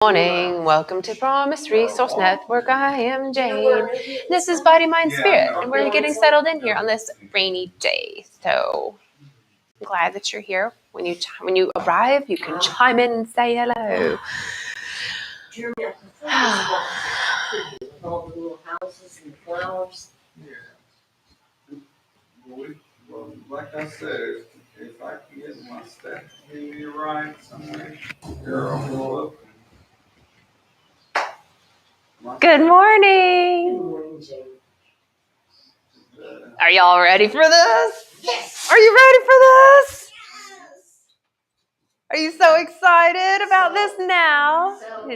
Morning. Welcome to Promise Resource Network. I am Jane. This is Body, Mind, Spirit, and we're getting settled in here on this rainy day. So I'm glad that you're here. When you arrive, you can chime in and say hello. All the little houses and flowers. Well, like I said, if I can get my stuff to be right somewhere, girl. Good morning. Good morning, Jane. Are y'all ready for this? Yes. Are you ready for this? Yes. Are you so excited about this now? So.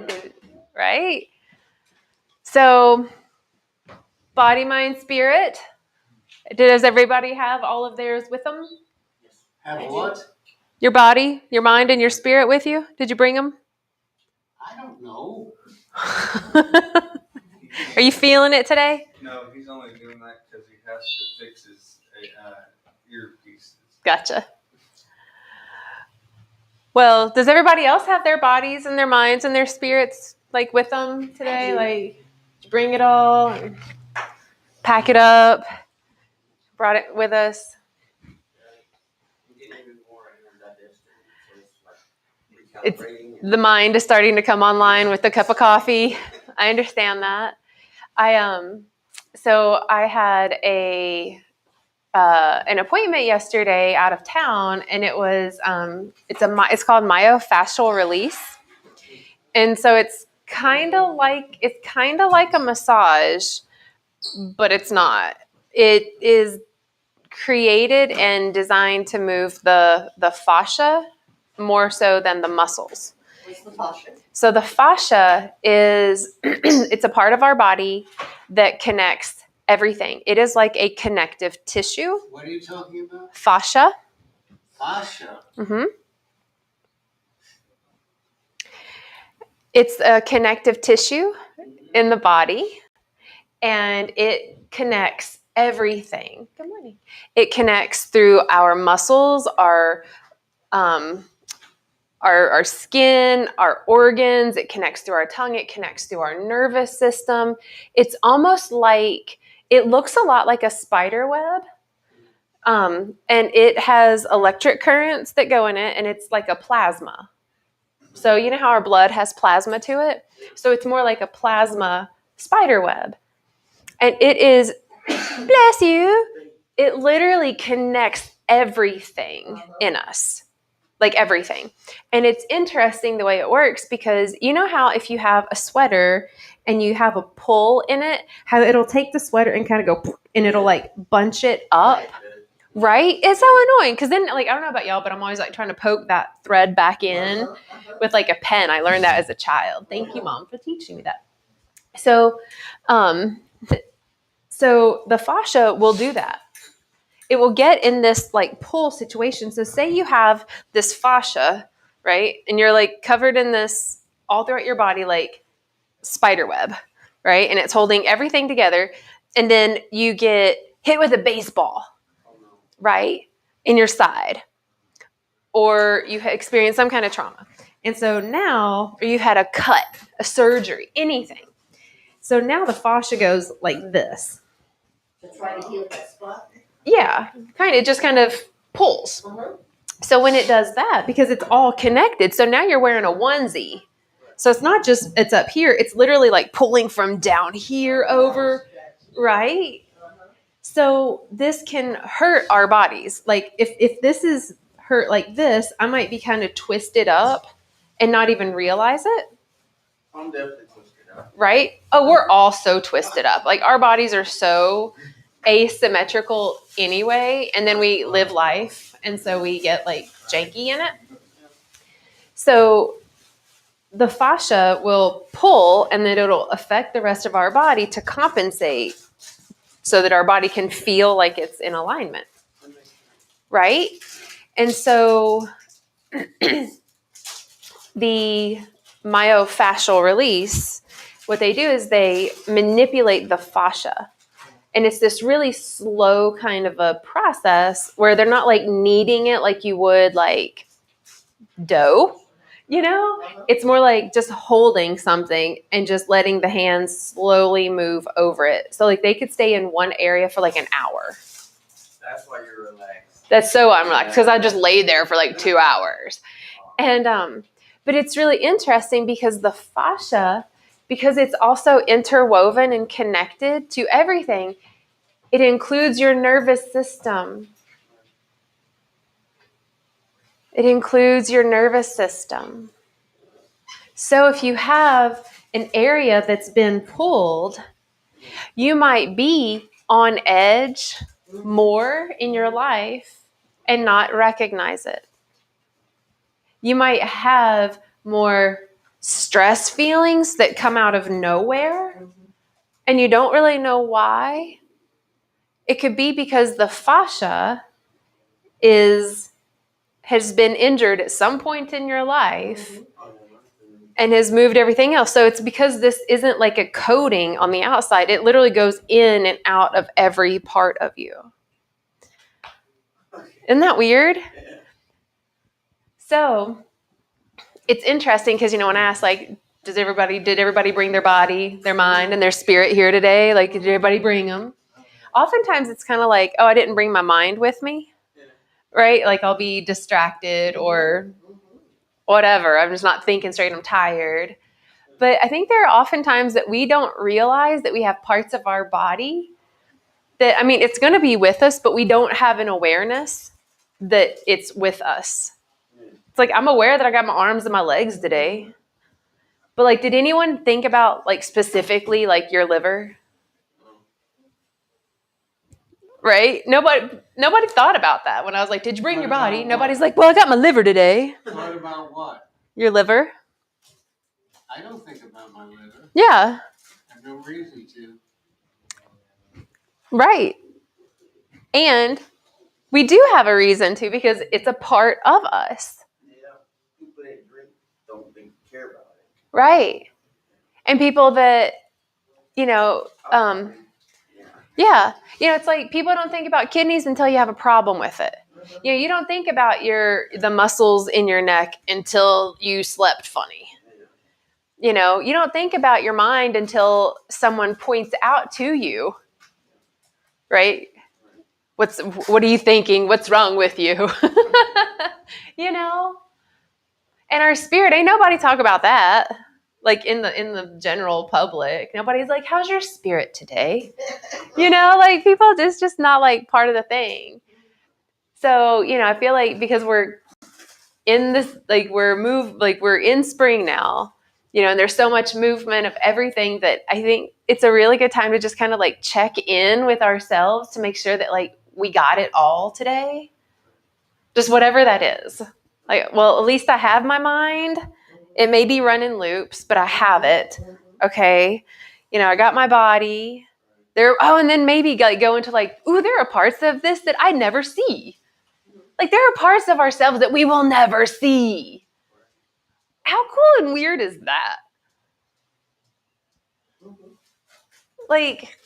Right? So, body, mind, spirit. Does everybody have all of theirs with them? Have what? Your body, your mind, and your spirit with you? Did you bring them? I don't know. Are you feeling it today? No, he's only doing that because he has to fix his earpieces. Gotcha. Well, does everybody else have their bodies and their minds and their spirits like with them today? Like, did you bring it all? And pack it up? Brought it with us? It's the mind is starting to come online with a cup of coffee. I understand that. So I had an appointment yesterday out of town, and it was it's called Myofascial Release, and so it's kind of like a massage, but it's not. It is created and designed to move the fascia more so than the muscles. What's the fascia? So the fascia is it's a part of our body that connects everything. It is like a connective tissue. What are you talking about? Fascia. Fascia. Mm-hmm. It's a connective tissue in the body, and it connects everything. Good morning. It connects through our muscles, our skin, our organs. It connects through our tongue. It connects through our nervous system. It's almost like, it looks a lot like a spider web. And it has electric currents that go in it, and it's like a plasma. So you know how our blood has plasma to it? So it's more like a plasma spider web. And it is, bless you, it literally connects everything in us. Like everything. And it's interesting the way it works, because you know how if you have a sweater and you have a pull in it, how it'll take the sweater and kind of go, and it'll like bunch it up, right? It's so annoying, because then, like, I don't know about y'all, but I'm always like trying to poke that thread back in with like a pen. I learned that as a child. Thank you, Mom, for teaching me that. So the fascia will do that. It will get in this like pull situation. So say you have this fascia, right? And you're like covered in this all throughout your body, like spider web, right? And it's holding everything together. And then you get hit with a baseball, right? In your side. Or you experience some kind of trauma. And so now, or you had a cut, a surgery, anything. So now the fascia goes like this. To try to heal that spot? Yeah, it just kind of pulls. Uh-huh. So when it does that, because it's all connected, so now you're wearing a onesie. So it's not just, it's up here, it's literally like pulling from down here over, right? So this can hurt our bodies. Like if this is hurt like this, I might be kind of twisted up and not even realize it. I'm definitely twisted up. Right? Oh, we're all so twisted up. Like our bodies are so asymmetrical anyway, and then we live life, and so we get like janky in it. So the fascia will pull, and then it'll affect the rest of our body to compensate so that our body can feel like it's in alignment, right? And so the myofascial release, what they do is they manipulate the fascia. And it's this really slow kind of a process where they're not like kneading it like you would like dough, You know, it's more like just holding something and just letting the hands slowly move over it. So like they could stay in one area for like an hour. That's why you're relaxed. That's so I'm relaxed because I just laid there for like 2 hours. And but it's really interesting because the fascia, because it's also interwoven and connected to everything, it includes your nervous system. It includes your nervous system. So if you have an area that's been pulled, you might be on edge more in your life and not recognize it. You might have more stress feelings that come out of nowhere and you don't really know why. It could be because the fascia has been injured at some point in your life and has moved everything else. So it's because this isn't like a coating on the outside. It literally goes in and out of every part of you. Isn't that weird? So it's interesting because, when I ask, like, did everybody bring their body, their mind, and their spirit here today? Like, did everybody bring them? Oftentimes it's kind of like, oh, I didn't bring my mind with me, right? Like I'll be distracted or whatever. I'm just not thinking straight. I'm tired. But I think there are often times that we don't realize that we have parts of our body that, it's going to be with us, but we don't have an awareness that it's with us. It's like, I'm aware that I got my arms and my legs today. But like, did anyone think about like specifically like your liver? Right? Nobody thought about that when I was like, did you bring your body? Nobody's like, well, I got my liver today. What about what? Your liver? I don't think about my liver. Yeah. I have no reason to. Right. And we do have a reason to because it's a part of us. Yeah. People that drink don't think care about it. Right. And people that, yeah. It's like people don't think about kidneys until you have a problem with it. You don't think about the muscles in your neck until you slept funny. You don't think about your mind until someone points out to you, right? What are you thinking? What's wrong with you? And our spirit, ain't nobody talk about that. Like in the general public, nobody's like, how's your spirit today? Like people, it's just not like part of the thing. So, I feel like because we're in this, like we're in spring now, and there's so much movement of everything that I think it's a really good time to just kind of like check in with ourselves to make sure that like we got it all today. Just whatever that is. Like, well, at least I have my mind. It may be running loops, but I have it. Okay. I got my body there. Oh, and then maybe like go into like, ooh, there are parts of this that I never see. Like there are parts of ourselves that we will never see. How cool and weird is that? Like,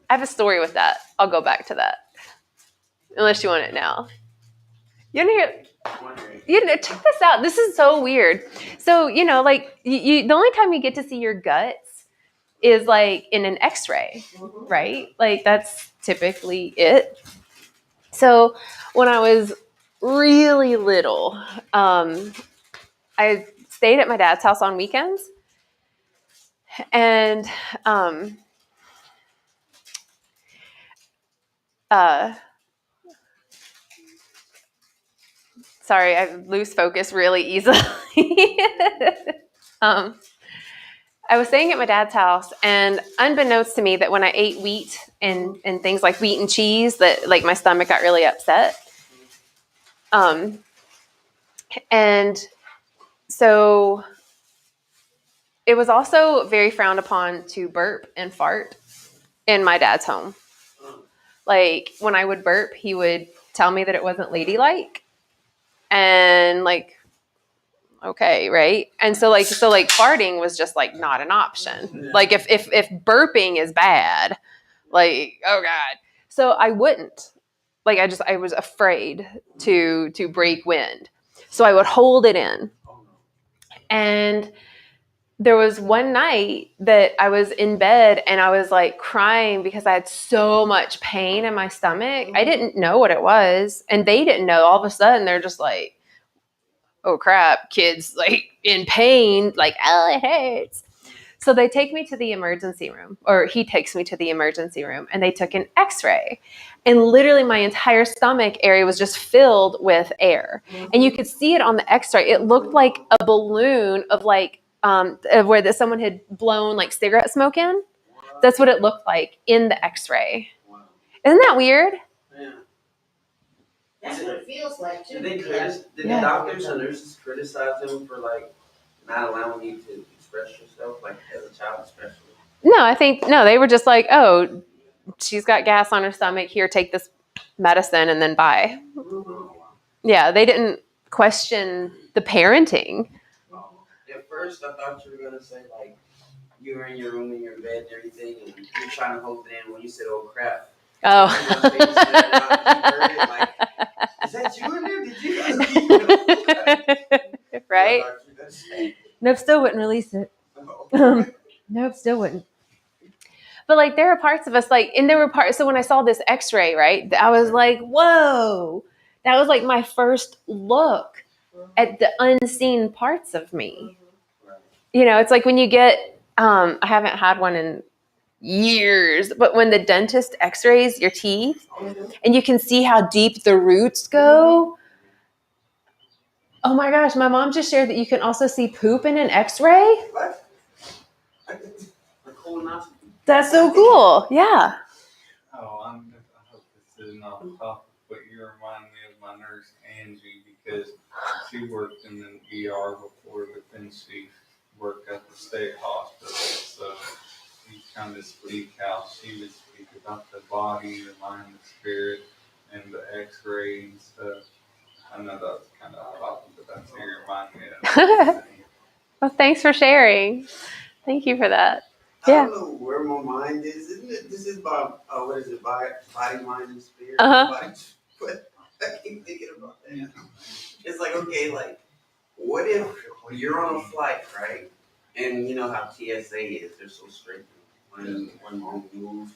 I have a story with that. I'll go back to that. Unless you want it now. You want to hear? Check this out. This is so weird. So, like the only time you get to see your guts is like in an x-ray, right? Like that's typically it. So when I was really little, I stayed at my dad's house on weekends. And sorry, I lose focus really easily. I was staying at my dad's house, and unbeknownst to me, that when I ate wheat and things like wheat and cheese, that like my stomach got really upset. And so it was also very frowned upon to burp and fart in my dad's home. Like when I would burp, he would tell me that it wasn't ladylike, and like, okay, right? And so farting was just like not an option. Yeah. Like if burping is bad, like, oh God. So I wouldn't. Like I was afraid to break wind. So I would hold it in. And there was one night that I was in bed and I was like crying because I had so much pain in my stomach. I didn't know what it was. And they didn't know. All of a sudden, they're just like, oh crap, kids like in pain, like, oh, it hurts. So they take me to the emergency room, or he takes me to the emergency room, and they took an x-ray. And literally my entire stomach area was just filled with air. And you could see it on the x-ray. It looked like a balloon of like, where someone had blown like cigarette smoke in. That's what it looked like in the x-ray. Isn't that weird? Yeah. That's what it feels like too. Did the Yeah. doctors and nurses criticize him for like not allowing you to express yourself, like as a child especially? No, they were just like, oh, she's got gas on her stomach. Here, take this medicine and then bye. Yeah, they didn't question the parenting. At first, I thought you were gonna say like you were in your room in your bed and everything, and you're trying to hold it in when you said, "Oh crap." Oh. Is that you in there? Did you? Right? Nope, still wouldn't release it. Nope, still wouldn't. But like there are parts of us like, and there were parts, so when I saw this x-ray, right, I was like, whoa, that was like my first look at the unseen parts of me. You know, it's like when you get, I haven't had one in years, but when the dentist x-rays your teeth and you can see how deep the roots go. Oh my gosh, my mom just shared that you can also see poop in an x-ray. What? A colonoscopy. That's so cool. Yeah. Oh, I hope this isn't off topic, but you remind me of my nurse Angie because she worked in an ER before, but then she worked at the state hospital. So she kind of speak how she would speak about the body, the mind, the spirit, and the X-ray and stuff. I know that's kind of off topic, but that's what you remind me of. Well, thanks for sharing. Thank you for that. I Yeah. don't know where my mind is. Isn't it? This is about what is it? Body, mind, and spirit. Uh-huh. But I keep thinking about that. It's like, okay, like what if you're on a flight, right? And you know how TSA is? They're so strict when wrong move,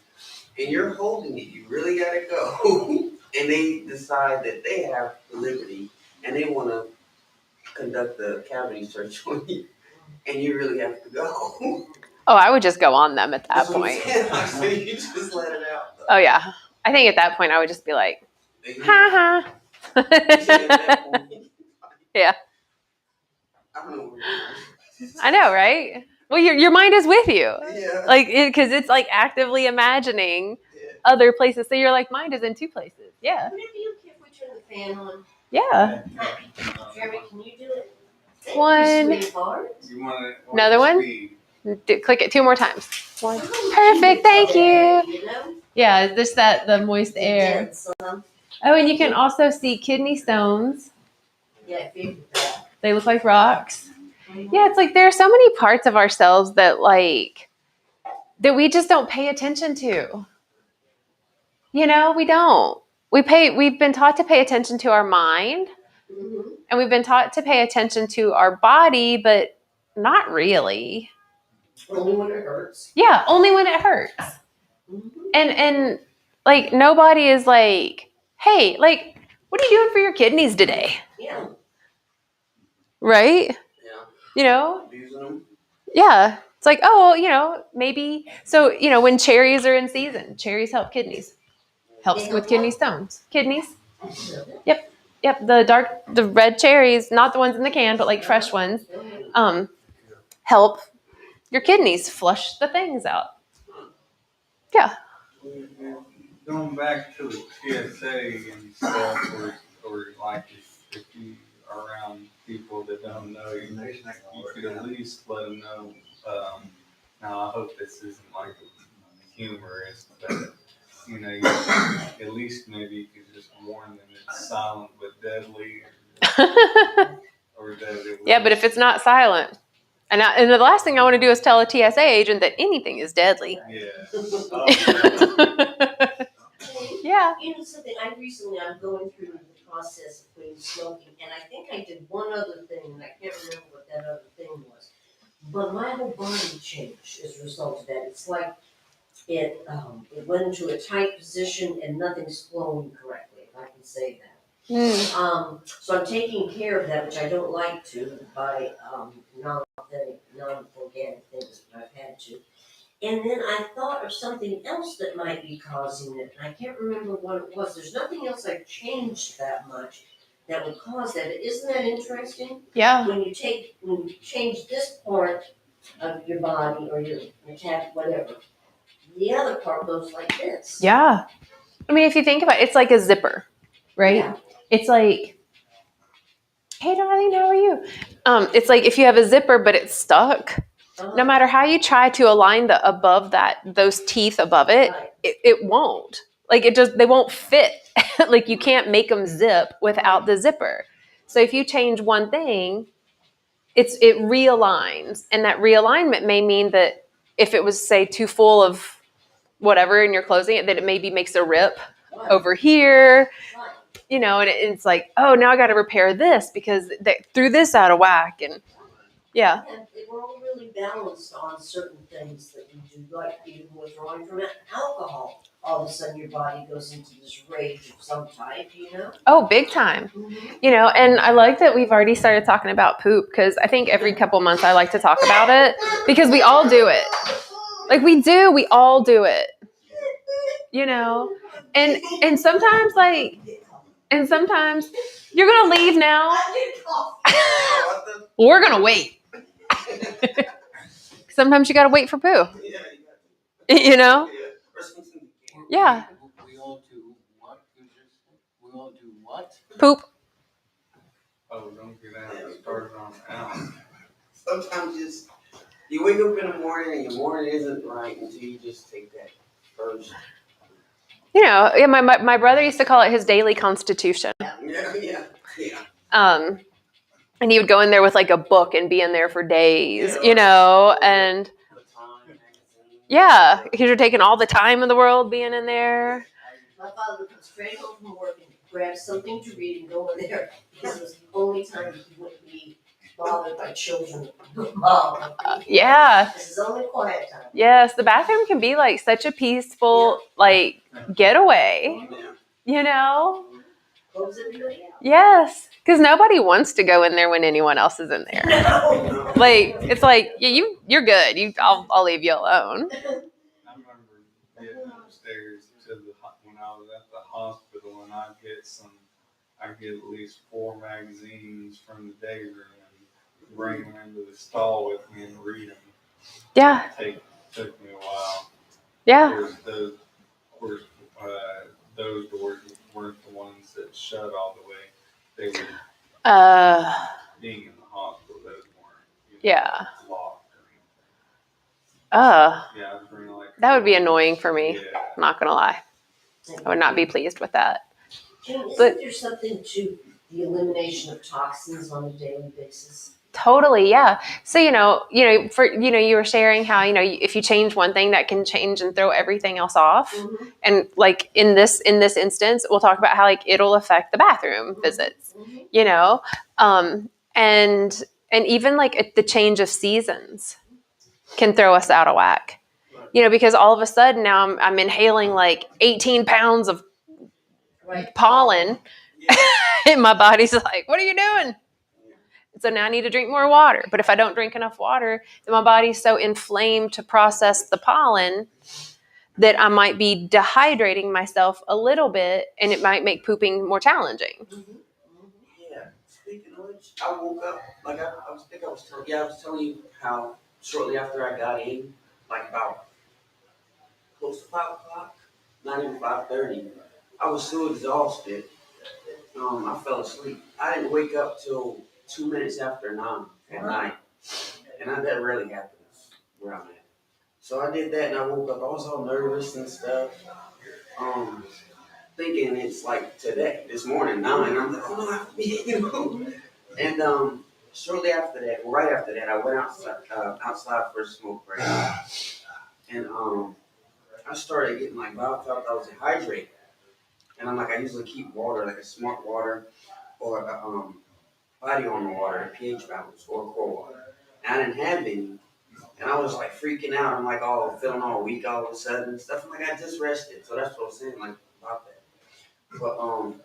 and you're holding it. You really gotta go, and they decide that they have the liberty, and they want to conduct the cavity search on you, and you really have to go. Oh, I would just go on them at that That's what I'm point. saying. Like, so you just let it out. Though. Oh, yeah. I think at that point I would just be like, ha ha. Yeah. I don't know. I know, right? Well, your mind is with you. Yeah. Like, because it's like actively imagining other places. So your like mind is in two places. Yeah. Whenever you can we turn the fan on. Yeah. Jeremy, can you do it? One. You want Another one? Speed. Click it 2 more times. One. Perfect. Thank you. You know? Yeah, just the moist air. Oh, and you can also see kidney stones. Yeah, I figured that. They look like rocks. Yeah, it's like there are so many parts of ourselves that we just don't pay attention to. You know, we don't. We've been taught to pay attention to our mind, and we've been taught to pay attention to our body, but not really. Only when it hurts. Yeah, only when it hurts. And like nobody is like, hey, like, what are you doing for your kidneys today? Yeah. Right? Yeah. You know? Abusing them. Yeah. It's like, oh, you know, maybe. So, you know, when cherries are in season, cherries help kidneys. Helps with kidney stones. Kidneys. Yep. The red cherries, not the ones in the can, but like fresh ones, help your kidneys flush the things out. Yeah. Going back to the TSA and stuff, or like if you are around people that don't know you, you could at least let them know. Now I hope this isn't like humorous, but you know, at least maybe you could just warn them it's silent but deadly, or that it Yeah, but if it's not silent, and the last thing I want to do is tell a TSA agent that anything is deadly. Yeah. Yeah. You know something, I'm going through process of quitting smoking, and I think I did one other thing, and I can't remember what that other thing was. But my whole body changed as a result of that. It's like it went into a tight position and nothing's flowing correctly, if I can say that. So I'm taking care of that, which I don't like to, by non-organic things that I've had to. And then I thought of something else that might be causing it, and I can't remember what it was. There's nothing else I've changed that much that would cause that. Isn't that interesting? Yeah. When you change this part of your body or your tab, whatever, the other part goes like this. Yeah. I mean, if you think about it, it's like a zipper, right? Yeah. It's like, hey, darling, how are you? It's like if you have a zipper, but it's stuck, no matter how you try to align those teeth above it, Right. it won't. Like they won't fit. Like you can't make them zip without the zipper. So if you change one thing, it realigns. And that realignment may mean that if it was, say, too full of whatever and you're closing it, that it maybe makes a rip Right. over here, Right. and it's like, oh, now I got to repair this because they threw this out of whack. And yeah. And we're all really balanced on certain things that we do, like even withdrawing from alcohol. All of a sudden your body goes into this rage of some type, Oh, big time. And I like that we've already started talking about poop, because I think every couple months I like to talk about it because we all do it. Like we all do it. And sometimes you're going to leave now. We're going to wait. Sometimes you got to wait for poo. Yeah. We all do what? We all do what? Poop. Oh, don't get out started on out. Sometimes you wake up in the morning and your morning isn't right until you just take that first. My brother used to call it his daily constitution. Yeah. And he would go in there with like a book and be in there for days, and yeah, because you're taking all the time in the world being in there. My father would come straight home from work and grab something to read and go in there, because it was the only time he wouldn't be bothered by children. Mom. Yeah. This is only quiet time. Yes, the bathroom can be like such a peaceful, like, getaway, Close everybody out. Yes, because nobody wants to go in there when anyone else is in there. No. Like, it's like, yeah, you're good. I'll leave you alone. I remember getting upstairs when I was at the hospital, and I get at least 4 magazines from the day room and bring them into the stall with me and read them. Yeah. It took me a while. Yeah. Those doors weren't the ones that shut all the way. They were being in the hospital. Those weren't. Yeah. Locked. Yeah, that would be annoying. annoying for me. Yeah. I'm not gonna lie. I would not be pleased with that. Jim, isn't But- there something to the elimination of toxins on a daily basis? Totally, yeah. So you were sharing how if you change one thing, that can change and throw everything else off. Mm-hmm. And like in this instance, we'll talk about how like it'll affect the bathroom visits. Mm-hmm. And even like the change of seasons can throw us out of whack. Because all of a sudden now I'm inhaling like 18 pounds of Right. pollen, and my body's like, "What are you doing?" So now I need to drink more water. But if I don't drink enough water, then my body's so inflamed to process the pollen that I might be dehydrating myself a little bit, and it might make pooping more challenging. Mm-hmm. Yeah. Speaking of which, I woke up like I was telling you how shortly after I got in, like about close to 5 o'clock, not even 5:30. I was so exhausted. I fell asleep. I didn't wake up till 2 minutes after 9 at night, and that rarely happens where I'm at. So I did that, and I woke up. I was all nervous and stuff, thinking it's like this morning 9. I'm like, oh no, I have to be, And shortly after that, right after that, I went outside for a smoke break, and I started getting I felt I was dehydrated. And I'm like, I usually keep water, like a smart water or a body armor water, a pH balance, or a core water. And I didn't have any. And I was like freaking out. I'm like, feeling all weak all of a sudden and stuff. I'm like, I just rested. So that's what I was saying, like, about that. But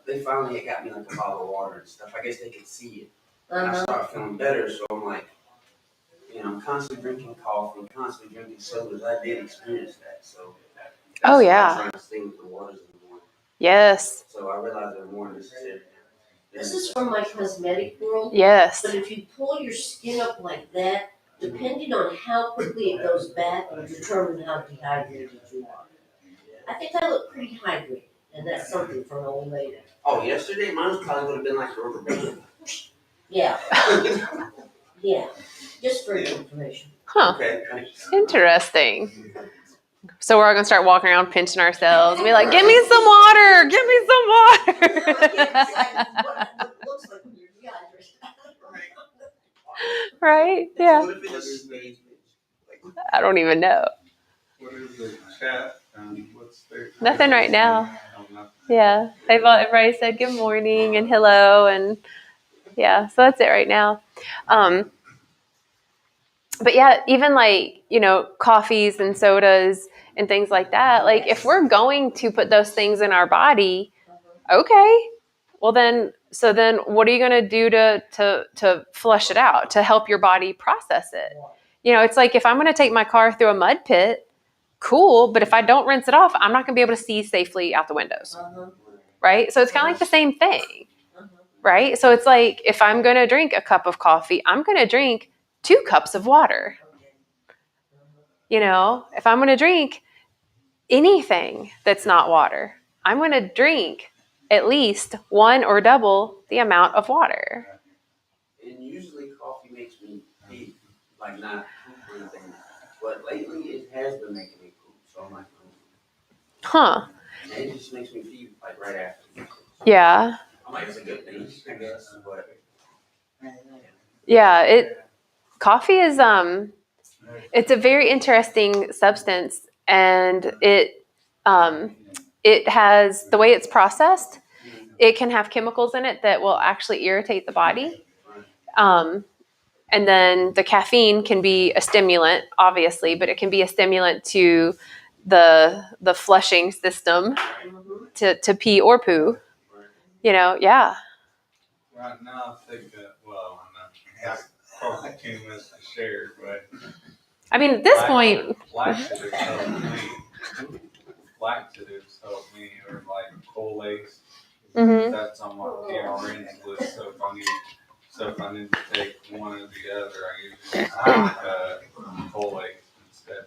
they finally had got me like a bottle of water and stuff. I guess they could see it. And I started feeling better. So I'm like, I'm constantly drinking coffee, constantly drinking sodas. I did experience that. So Oh, that's yeah. I'm trying to stay with the waters in the morning. Yes. So I realized they're more necessary. This is from my cosmetic world. Yes. But if you pull your skin up like that, depending on how quickly it goes back will determine how dehydrated you are. I think I look pretty hydrated, and that's something for an old lady. Oh, yesterday mine probably would have been like a rubber band. Yeah. Yeah. Just for your information. Huh. Okay, thanks. Interesting. So we're all gonna start walking around pinching ourselves and be like, "Give me some water! Give me some water!" What it looks like when you're dehydrated. Right? Yeah. What if it is stage? I don't even know. What is the chat? What's their Nothing right now. Oh, nothing. Yeah. Everybody said good morning and hello, and yeah. So that's it right now. But yeah, even like, coffees and sodas and things like that. Like if we're going to put those things in our body, okay, well then what are you going to do to flush it out, to help your body process it? It's like if I'm going to take my car through a mud pit, cool, but if I don't rinse it off, I'm not going to be able to see safely out the windows. Right? So it's kind of like the same thing. Right? So it's like if I'm going to drink a cup of coffee, I'm going to drink 2 cups of water. If I'm going to drink anything that's not water, I'm going to drink at least 1 or double the amount of water. And usually coffee makes me pee, like not poop or anything. But lately it has been making me poop. So I'm like, Huh. and it just makes me pee like right after. Yeah. I'm like, it's a good thing, I guess. But Yeah, coffee is it's a very interesting substance, and it has, the way it's processed, it can have chemicals in it that will actually irritate the body. And then the caffeine can be a stimulant, obviously, but it can be a stimulant to the flushing system to pee or poo. Yeah. Right now, I think that, well, I know, probably 2 minutes to share, but I mean, at this point, laxatives help me, or like collates. Mhm. That's on my PRN's list. So if I need to take one or the other, I usually take collates instead of.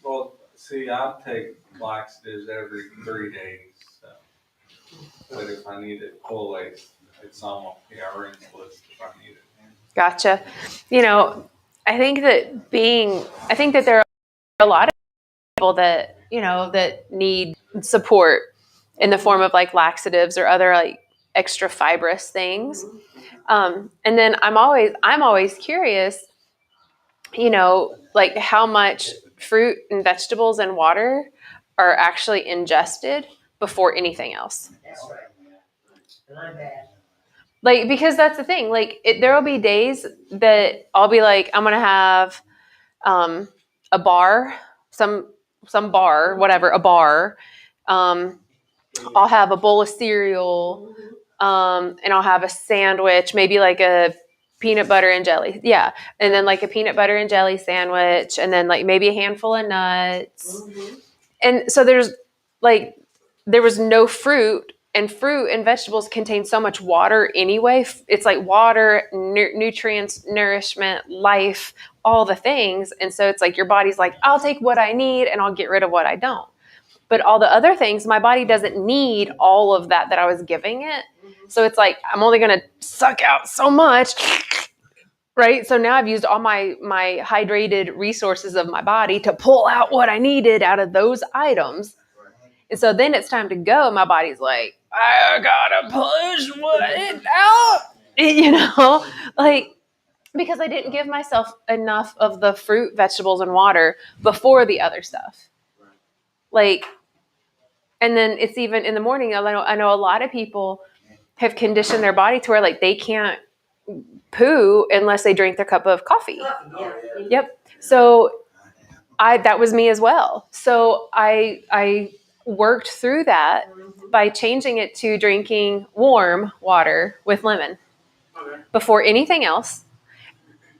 Well, see, I take laxatives every 3 days. So, but if I need it collates, it's on my PRN's list if I need it. Gotcha. I think that there are a lot of people that, that need support in the form of like laxatives or other like extra fibrous things. And then I'm always curious, like how much fruit and vegetables and water are actually ingested before anything else. That's right. And I'm bad. Like, because that's the thing, like there will be days that I'll be like, I'm going to have a bar, some bar, whatever, a bar. I'll have a bowl of cereal, and I'll have a sandwich, maybe like a peanut butter and jelly. Yeah. And then like a peanut butter and jelly sandwich, and then like maybe a handful of nuts. And so there was no fruit, and fruit and vegetables contain so much water anyway. It's like water, nutrients, nourishment, life, all the things. And so it's like your body's like, I'll take what I need and I'll get rid of what I don't. But all the other things, my body doesn't need all of that I was giving it. So it's like, I'm only going to suck out so much, right? So now I've used all my hydrated resources of my body to pull out what I needed out of those items. And so then it's time to go. My body's like, I gotta push it out, like, because I didn't give myself enough of the fruit, vegetables, and water before the other stuff. Like, And then it's even in the morning. I know a lot of people have conditioned their body to where like they can't poo unless they drink their cup of coffee. Yeah. Yep. So that was me as well. So I worked through that by changing it to drinking warm water with lemon before anything else.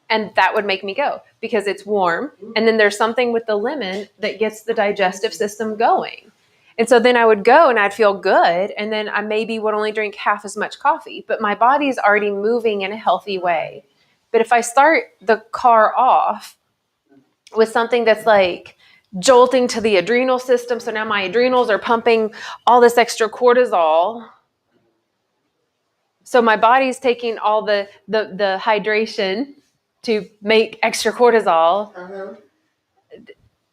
And that would make me go because it's warm. And then there's something with the lemon that gets the digestive system going. And so then I would go and I'd feel good. And then I maybe would only drink half as much coffee, but my body's already moving in a healthy way. But if I start the car off with something that's like jolting to the adrenal system, so now my adrenals are pumping all this extra cortisol. So my body's taking all the hydration to make extra cortisol,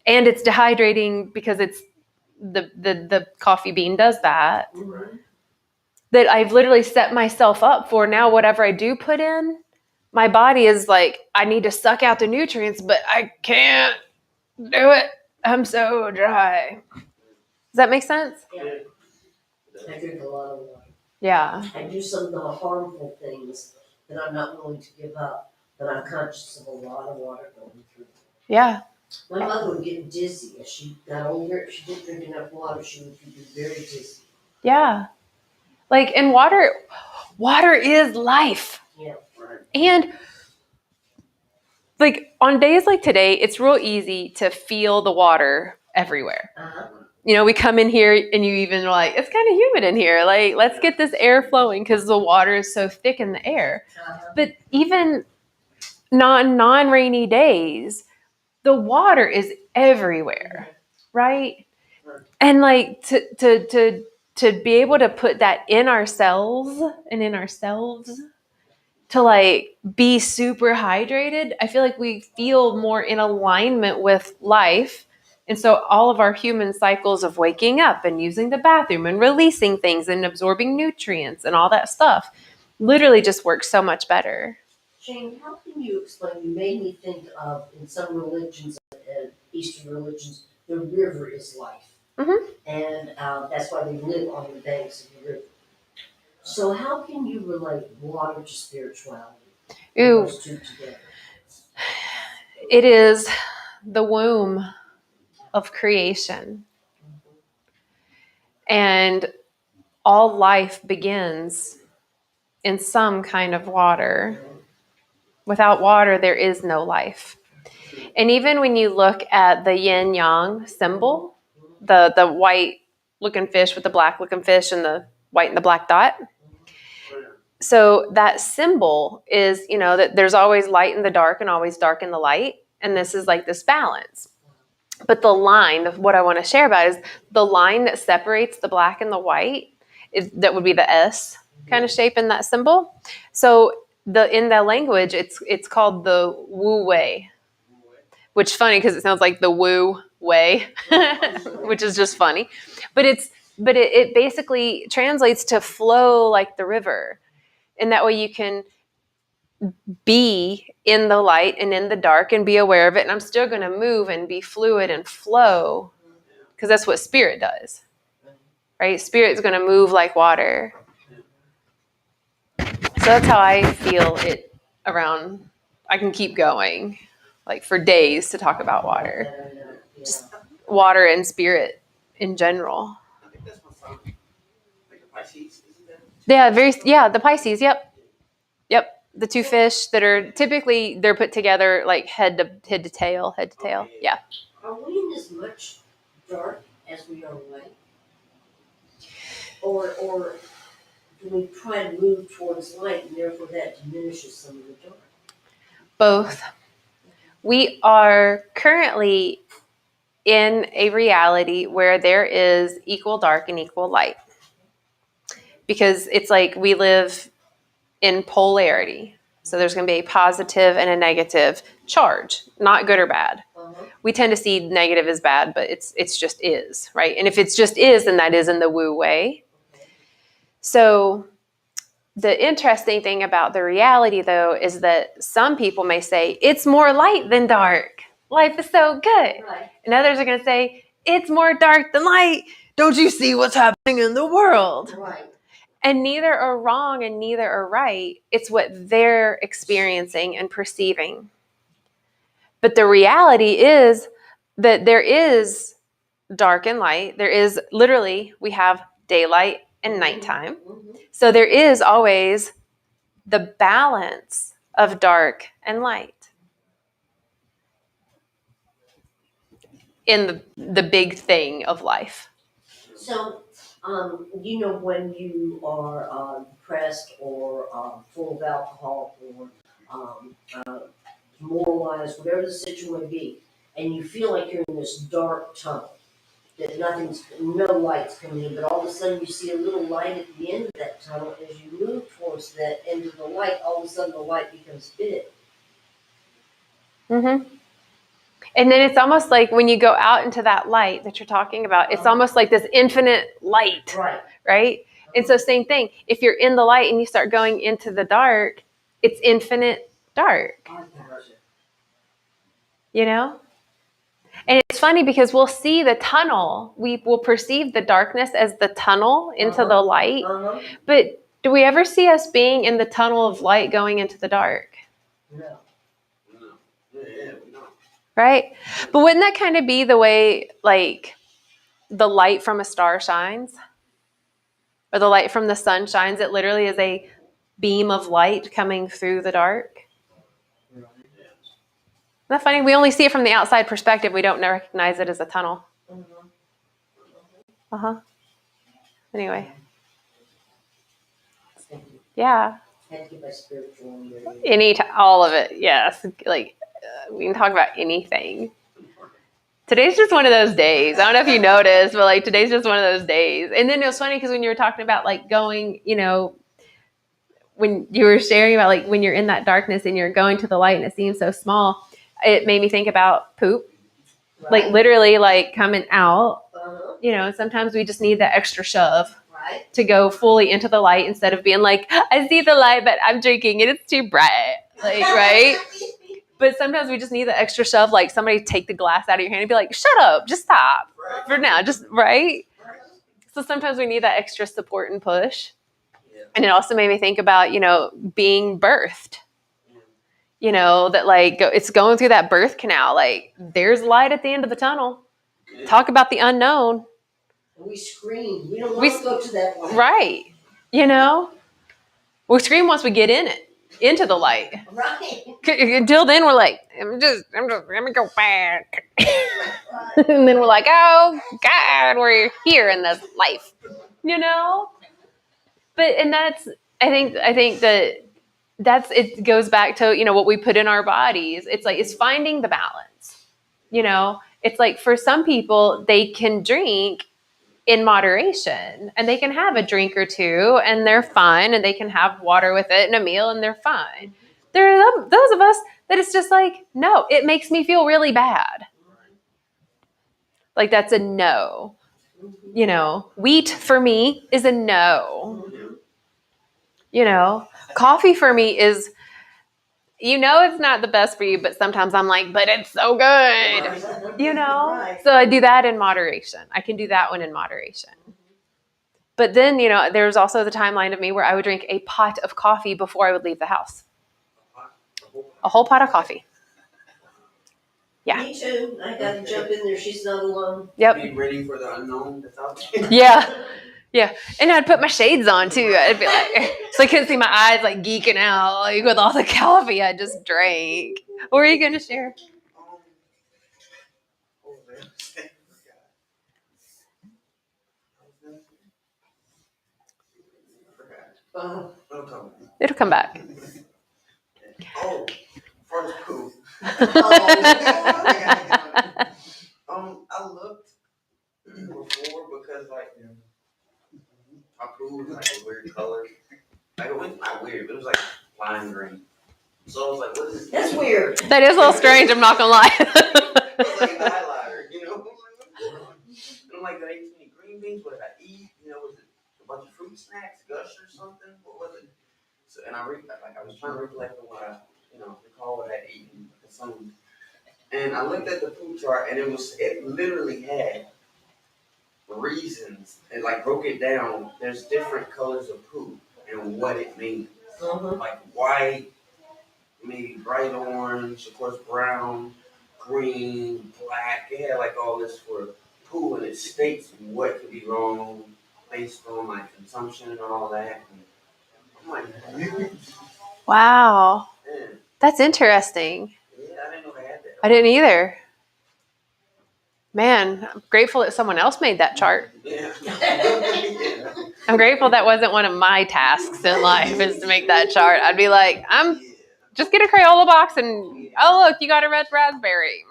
and it's dehydrating because it's the coffee bean does that. That I've literally set myself up for now. Whatever I do put in, my body is like, I need to suck out the nutrients, but I can't do it. I'm so dry. Does that make sense? Yeah. I drink a lot of water. Yeah. I do some of the harmful things that I'm not willing to give up, but I'm conscious of a lot of water going through. Yeah. My mother would get dizzy as she got older. If she didn't drink enough water, she would be very dizzy. Yeah. Like, and water is life. Yeah. And like on days like today, it's real easy to feel the water everywhere. You know, we come in here and you even are like, it's kind of humid in here. Like, let's get this air flowing because the water is so thick in the air. But even non-rainy days, the water is everywhere, right? And like to be able to put that in ourselves to like be super hydrated, I feel like we feel more in alignment with life. And so all of our human cycles of waking up and using the bathroom and releasing things and absorbing nutrients and all that stuff literally just works so much better. Shane, how can you explain? You made me think of, in some religions, Eastern religions, the river is life. And that's why they live on the banks of the river. So how can you relate water to spirituality? Ooh. Those two together. It is the womb of creation. And all life begins in some kind of water. Without water, there is no life. And even when you look at the yin yang symbol, the white looking fish with the black looking fish and the white and the black dot. So that symbol is, you know, that there's always light in the dark and always dark in the light. And this is like this balance. But the line, what I want to share about is the line that separates the black and the white, that would be the S kind of shape in that symbol. So in the language, it's called the Wu Wei, which is funny because it sounds like the Wu Wei, which is just funny. But it basically translates to flow like the river. And that way you can be in the light and in the dark and be aware of it. And I'm still going to move and be fluid and flow because that's what spirit does, right? Spirit's going to move like water. So that's how I feel it around. I can keep going like for days to talk about water, just water and spirit in general. I think that's my son. Like the Pisces, isn't that? Yeah, the Pisces. Yep. The two fish that are typically, they're put together like head to tail. Yeah. Are we in as much dark as we are light? Or do we try to move towards light and therefore that diminishes some of the dark? Both. We are currently in a reality where there is equal dark and equal light. Because it's like we live in polarity. So there's going to be a positive and a negative charge, not good or bad. We tend to see negative as bad, but it's just is, right? And if it's just is, then that is in the Wu Wei. So the interesting thing about the reality, though, is that some people may say, it's more light than dark. Life is so good. Right. And others are going to say, it's more dark than light. don't you see what's happening in the world? Right. And neither are wrong and neither are right. It's what they're experiencing and perceiving. But the reality is that there is dark and light. There is literally, we have daylight and nighttime. So there is always the balance of dark and light in the big thing of life. So, when you are depressed or full of alcohol or demoralized, whatever the situation may be, and you feel like you're in this dark tunnel, that no light's coming in, but all of a sudden you see a little light at the end of that tunnel. As you move towards that end of the light, all of a sudden the light becomes big. Mm-hmm. And then it's almost like when you go out into that light that you're talking about, it's almost like this infinite light, right? And so same thing, if you're in the light and you start going into the dark, it's infinite dark, you know? And it's funny because we'll see the tunnel, we will perceive the darkness as the tunnel into the light, but do we ever see us being in the tunnel of light going into the dark? No. Yeah, we don't. Right? But wouldn't that kind of be the way, like, the light from a star shines? Or the light from the sun shines? It literally is a beam of light coming through the dark. Isn't that funny? We only see it from the outside perspective. We don't recognize it as a tunnel. Anyway. Yeah. All of it, yes. Like, we can talk about anything. Today's just one of those days. I don't know if you noticed, but like today's just one of those days. And then it was funny because when you were talking about like going, when you were sharing about like when you're in that darkness and you're going to the light and it seems so small, it made me think about poop. Right. Like literally like coming out. Sometimes we just need that extra shove. Right. To go fully into the light instead of being like, I see the light, but I'm drinking and it's too bright. Like, right? But sometimes we just need the extra shove, like somebody take the glass out of your hand and be like, shut up, just stop for now, just right? So sometimes we need that extra support and push. And it also made me think about, being birthed. That like it's going through that birth canal. Like there's light at the end of the tunnel. Talk about the unknown. We scream. We don't want to go to that light. Right. We scream once we get into the light. Right. Until then, we're like, I'm just, let me go back. And then we're like, oh God, we're here in this life, But I think that it goes back to what we put in our bodies. It's like it's finding the balance. It's like for some people they can drink in moderation and they can have a drink or two and they're fine, and they can have water with it and a meal and they're fine. There are those of us that it's just like, no, it makes me feel really bad. Like that's a no. Wheat for me is a no. Coffee for me is, it's not the best for you, but sometimes I'm like, but it's so good. Right. So I do that in moderation. I can do that one in moderation. But then, there's also the timeline of me where I would drink a pot of coffee before I would leave the house. A whole pot of coffee. Yeah. Me too. I got to jump in there. She's not alone. Yep. Be ready for the unknown that's out there. Yeah. And I'd put my shades on too. I'd be like, so I couldn't see my eyes like geeking out like with all the coffee I just drank. What were you going to share? It'll come back. Oh, first poop. I looked before because like my pool was like a weird color. Like it was not weird, but it was like lime green. So I was like, what is this? That's weird. That is a little strange, I'm not gonna lie. It was like a highlighter, And I'm like, did I eat too many green beans? What did I eat? Was it a bunch of fruit snacks, gush or something? What was it? So, and I was trying to recollect what I, recall what I had eaten, consumed. And I looked at the food chart, and it literally had reasons and like broke it down. There's different colors of poop and what it means. Like white, maybe bright orange, of course brown, green, black. It had like all this for poo, and it states what could be wrong based on like consumption and all that. And I'm like, Wow. man, That's interesting. yeah, I didn't know I had that. I didn't either. Man, I'm grateful that someone else made that chart. Yeah. I'm grateful that wasn't one of my tasks in life is to make that chart. I'd be like, just get a Crayola box and look, you got a red raspberry.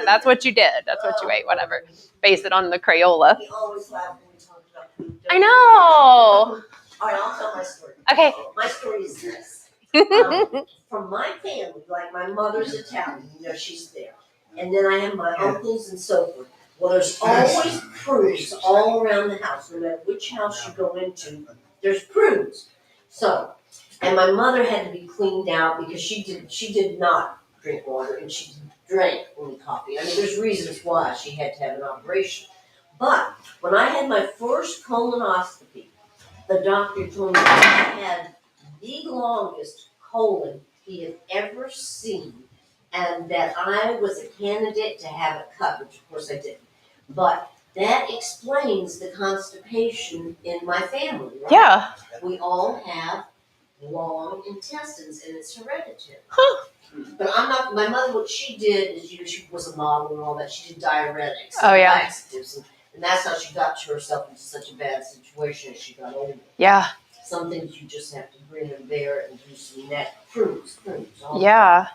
That's what you did. That's what you ate. Whatever. Base it on the Crayola. We always laugh when we talk about food. I know. All right, I'll tell my story. Okay. My story is this. From my family, like my mother's Italian, she's there. And then I have my uncles and so forth. Well, there's always prunes all around the house. No matter which house you go into, there's prunes. So, and my mother had to be cleaned out because she did not drink water and she drank only coffee. I mean, there's reasons why she had to have an operation. But when I had my first colonoscopy, the doctor told me I had the longest colon he had ever seen, and that I was a candidate to have it cut, which of course I didn't. But that explains the constipation in my family, right? Yeah. We all have long intestines, and it's hereditary. Huh. But I'm not. My mother, what she did is, she was a model and all that. She did diuretics, Oh, yeah. laxatives, and that's how she got herself into such a bad situation as she got older. Yeah. Some things you just have to grin and bear and do some neck prunes. Yeah.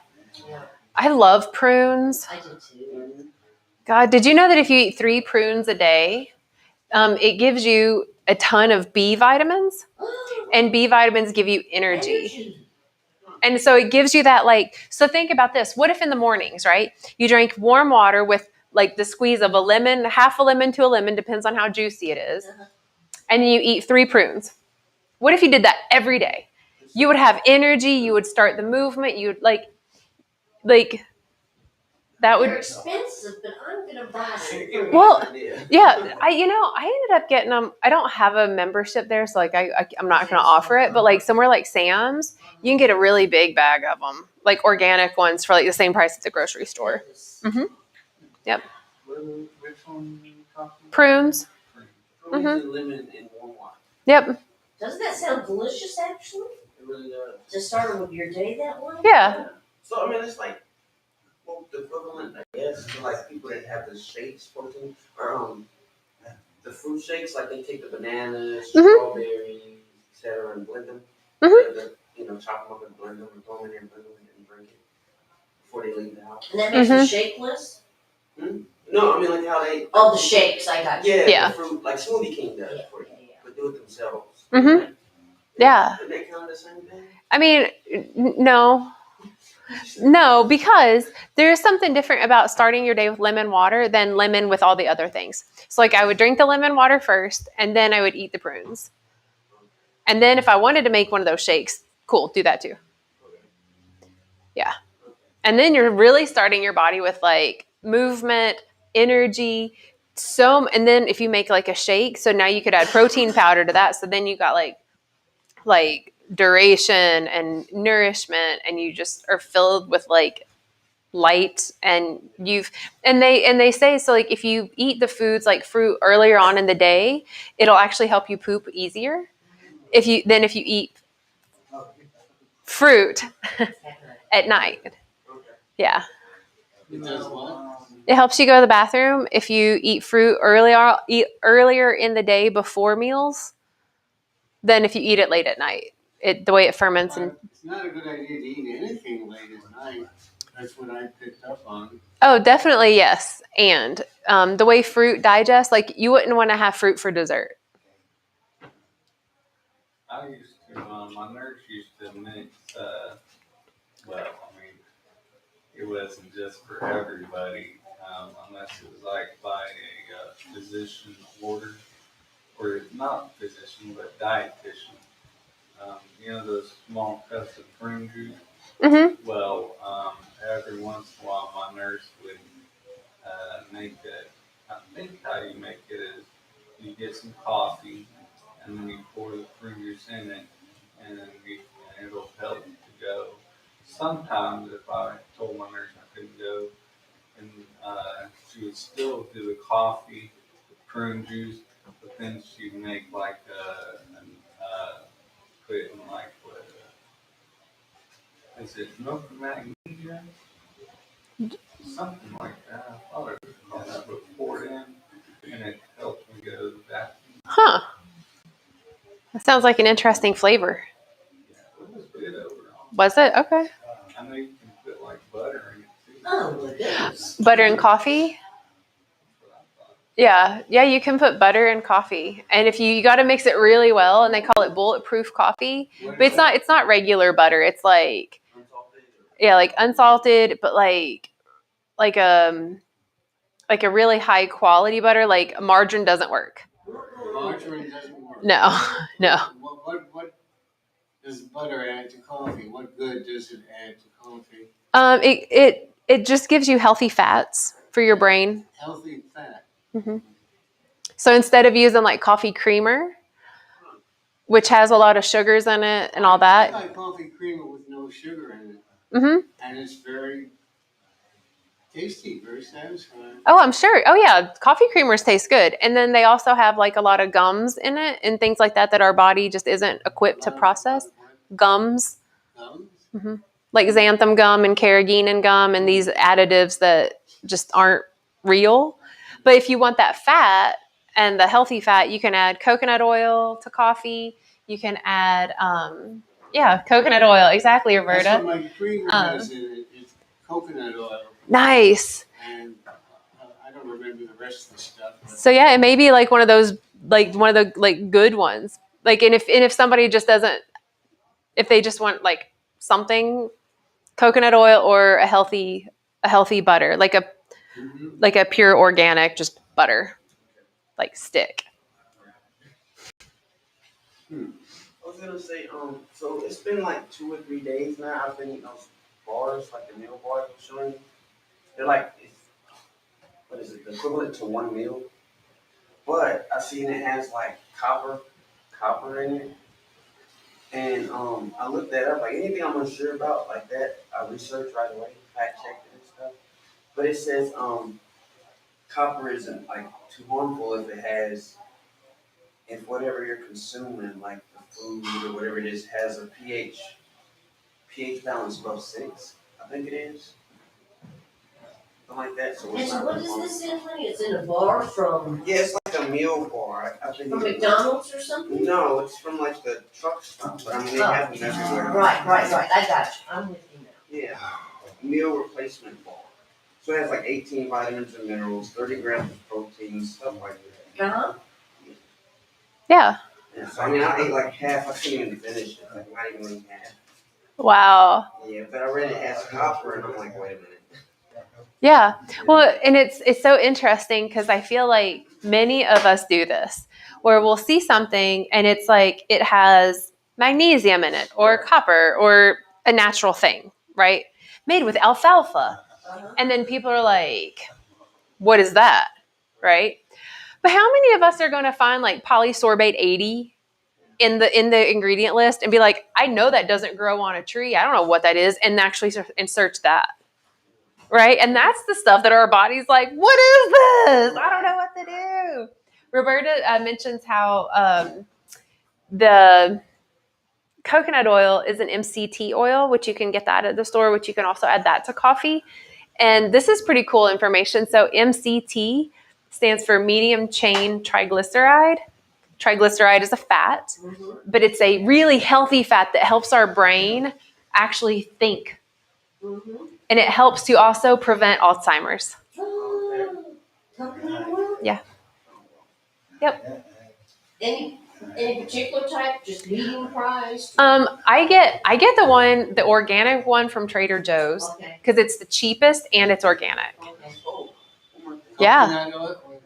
Yeah, I love prunes. I did too. God, did you know that if you eat 3 prunes a day, it gives you a ton of B vitamins? And B vitamins give you energy. And so it gives you that so think about this. What if in the mornings, right? You drink warm water with like the squeeze of a lemon, half a lemon to a lemon, depends on how juicy it is. And you eat 3 prunes. What if you did that every day? You would have energy. You would start the movement. You would like that would. They're expensive, but I'm gonna buy some prunes. Well, yeah, I ended up getting them. I don't have a membership there, so I'm not going to offer it. But like somewhere like Sam's, you can get a really big bag of them, like organic ones for like the same price at the grocery store. Mm-hmm. Yep. Which one are you talking about? Prunes. Prunes and lemon and warm water. Yep. Doesn't that sound delicious, actually? It really does. To start with your day that way? Yeah. So I mean, it's like the equivalent, I guess, to like people that have the shakes, protein, or the fruit shakes. Like they take the bananas, strawberries, etc., and blend them. Chop them up and blend them, and throw them in there and blend them and drink it before they leave the house. And that makes you shakeless? No, I mean like how they. Oh, the shakes, I got you. Yeah. The fruit, like Smoothie King does for you, but do it themselves. Mm-hmm. Yeah. Isn't that kind of the same thing? I mean, no, because there's something different about starting your day with lemon water than lemon with all the other things. So like I would drink the lemon water first, and then I would eat the prunes. And then if I wanted to make one of those shakes, cool, do that too. Yeah. And then you're really starting your body with like movement, energy, and then if you make like a shake, so now you could add protein powder to that. So then you got like duration and nourishment, and you just are filled with like light, and they say, so like if you eat the foods like fruit earlier on in the day, it'll actually help you poop easier if you eat fruit at night. Yeah. It does what? It helps you go to the bathroom if you eat fruit earlier in the day before meals than if you eat it late at night. The way it ferments and. It's not a good idea to eat anything late at night. That's what I picked up on. Oh, definitely, yes. And the way fruit digests, like you wouldn't want to have fruit for dessert. I used to, my nurse used to mix, it wasn't just for everybody, unless it was like by a physician order, or not physician, but dietitian. Those small cups of prune juice. Mm-hmm. Well, every once in a while, my nurse would make think how you make it is you get some coffee and then you pour the fruit juice in it and then it'll help to go. Sometimes if I told my nurse I couldn't go, and she would still do the coffee, the prune juice, but then she'd make like put in like what is it milk and magnesium? Something like that. I thought it was called that, but pour it in and it helped me go to that. Huh. That sounds like an interesting flavor. Yeah, it was good overall. Was it? Okay. I know you can put like butter in it too. Oh, my goodness. Butter and coffee? That's what I thought. Yeah. Yeah, you can put butter in coffee. And if you got to mix it really well, and they call it bulletproof coffee. But it's not regular butter. It's like like unsalted, but like a really high quality butter. Like margarine doesn't work. Margarine doesn't work. No. What does butter add to coffee? What good does it add to coffee? It just gives you healthy fats for your brain. Healthy fat. Mm-hmm. So instead of using like coffee creamer, which has a lot of sugars in it and all that. I like coffee creamer with no sugar in it. Mm-hmm. And it's very tasty, very satisfying. Oh, I'm sure. Oh, yeah. Coffee creamers taste good. And then they also have like a lot of gums in it and things like that our body just isn't equipped to process. Gums. Gums? Mm-hmm. Like xanthan gum and carrageenan gum and these additives that just aren't real. But if you want that fat and the healthy fat, you can add coconut oil to coffee. You can add, coconut oil. Exactly, Roberta. That's what my creamer has in it. It's coconut oil. Nice. And I don't remember the rest of the stuff. So yeah, it may be like one of those, like one of the like good ones. Like, and if somebody just doesn't, if they just want like something, coconut oil or a healthy butter, like a pure organic just butter, like stick. I was gonna say, so it's been like 2 or 3 days now. I've been eating those bars, like the meal bars I'm showing you. They're like, what is it, the equivalent to one meal. But I seen it has like copper in it. And I looked that up. Like anything I'm unsure about, like that, I research right away, fact check it and stuff. But it says copper isn't like too harmful if whatever you're consuming, like the food or whatever it is, has a pH balance above 6. I think it is. Something like that. So And so what is this in, honey? It's in a bar from yeah, it's like a meal bar. I think from McDonald's or something? No, it's from like the truck stop. But I mean, they have them everywhere. Right. I got you. I'm with you now. Yeah, meal replacement bar. So it has like 18 vitamins and minerals, 30 grams of protein, stuff like that. Uh-huh. Yeah. Yeah, so I mean, I ate like half. I couldn't even finish it. Like not even half. Wow. Yeah, but I read it has copper, and I'm like, wait a minute. Yeah. Well, and it's so interesting because I feel like many of us do this where we'll see something and it's like it has magnesium in it or copper or a natural thing, right? Made with alfalfa. And then people are like, what is that? Right? But how many of us are going to find like polysorbate 80 in the ingredient list and be like, I know that doesn't grow on a tree. I don't know what that is. And actually search that. Right? And that's the stuff that our body's like, what is this? I don't know what to do. Roberta mentions how the coconut oil is an MCT oil, which you can get that at the store, which you can also add that to coffee. And this is pretty cool information. So MCT stands for medium chain triglyceride. Triglyceride is a fat, but it's a really healthy fat that helps our brain actually think. And it helps to also prevent Alzheimer's. Yeah. Yep. Any particular type? Just medium priced? I get the organic one from Trader Joe's because it's the cheapest and it's organic. Okay. Yeah.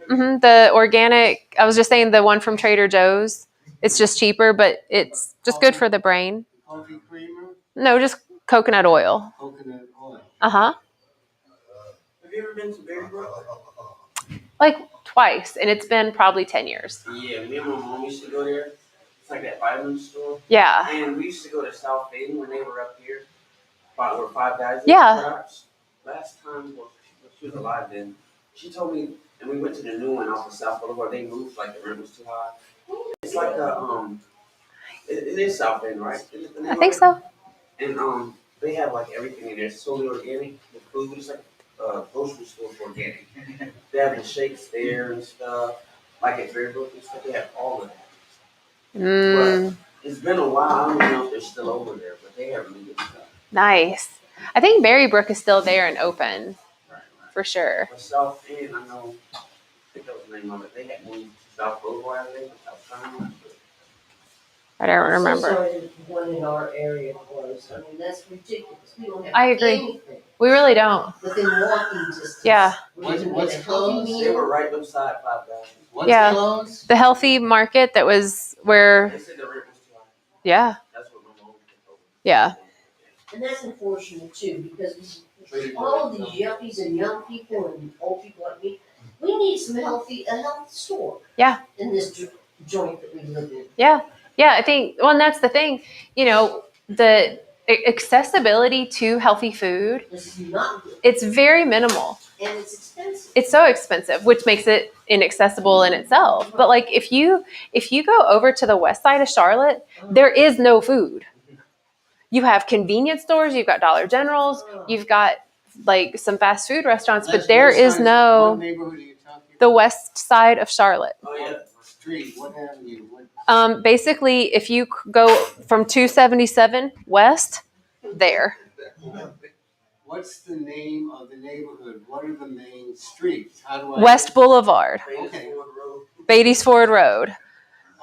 The organic. I was just saying the one from Trader Joe's. It's just cheaper, but it's just good for the brain. Coffee creamer? No, just coconut oil. Coconut oil. Uh-huh. Have you ever been to Berry Brook? Like twice, and it's been probably 10 years. Yeah, me and my mom used to go there. It's like that vitamin store. Yeah. And we used to go to South End when they were up here. Where Five Guys is. Yeah. Last time, well, she was alive then. She told me, and we went to the new one off of South Boulevard. They moved like the rent was too high. It's like it is South End, right? Is it the name I think of it? so. And they have like everything in there. It's totally organic. The food is like grocery store for organic. They have the shakes there and stuff. Like at Berrybrook and stuff, they have all of that. Mm, But it's been a while. I don't even know if they're still over there, but they have really good stuff. nice. I think Berrybrook is still there and open Right. for sure. But South End, I know, I think that was the name of it. They had moved to South Boulevard, I think, South Carolina. I don't I'm so remember. sorry that the one in our area closed. I mean, that's ridiculous. We don't have I agree. anything We really don't. within walking distance. Yeah. where you can What's get a healthy closed? They meal. were right beside Five Guys. What's Yeah. closed? The healthy market that was where, They said the rent was too high. yeah, That's what my mom told me. yeah. And that's unfortunate too, because all of these yuppies and young people and old people like me, we need a health store. Yeah. In this joint that we live in. Yeah. Yeah. I think, well, and that's the thing, the accessibility to healthy food, This is not good, it's very minimal. and it's expensive. It's so expensive, which makes it inaccessible in itself. But like if you go over to the west side of Charlotte, there is no food. You have convenience stores, you've got Dollar Generals, you've got like some fast food restaurants, but there is What no neighborhood are you talking the about? west side of Charlotte. Oh, yeah. What street? What avenue? What? Basically, if you go from 277 west, there. What's the name of the neighborhood? What are the main streets? How do I? West Boulevard, Okay. Beatty's Ford Road,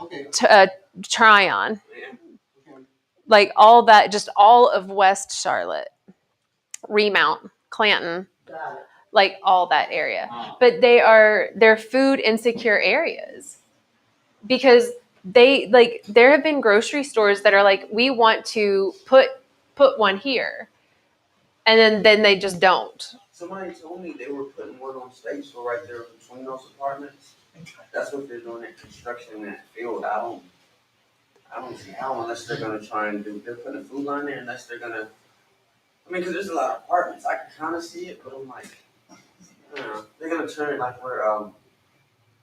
Okay. Tryon, Okay. like all that, just all of West Charlotte, Remount, Clanton, Got it. like all that area. Wow. But they're food insecure areas because there have been grocery stores that are like, we want to put one here, and then they just don't. Somebody told me they were putting one on State Store right there between those apartments. That's what they're doing at construction in that field. I don't see how unless they're gonna try and do. They're putting a food line there unless they're gonna. I mean, because there's a lot of apartments. I can kind of see it, but I'm like, I don't know. They're gonna turn it like where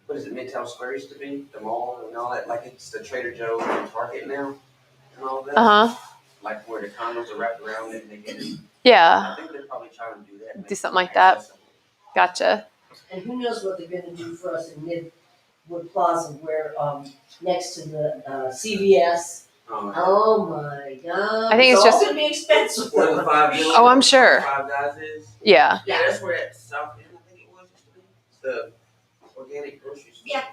what is it, Midtown Square used to be, the mall and all that. Like it's the Trader Joe's and Target now, and all that. Like where the condos are wrapped around it and they get it. Yeah. I think they're probably trying to do that. and Do make something it like that. accessible. Gotcha. And who knows what they're gonna do for us in Midwood Plaza where, next to the, CVS. Oh my God. I think it's all just- gonna be expensive. Where the Oh, I'm sure. Five Guys is. Yeah. Yeah, that's where that South End, I think it was, used to be. It's the organic grocery store. Yeah.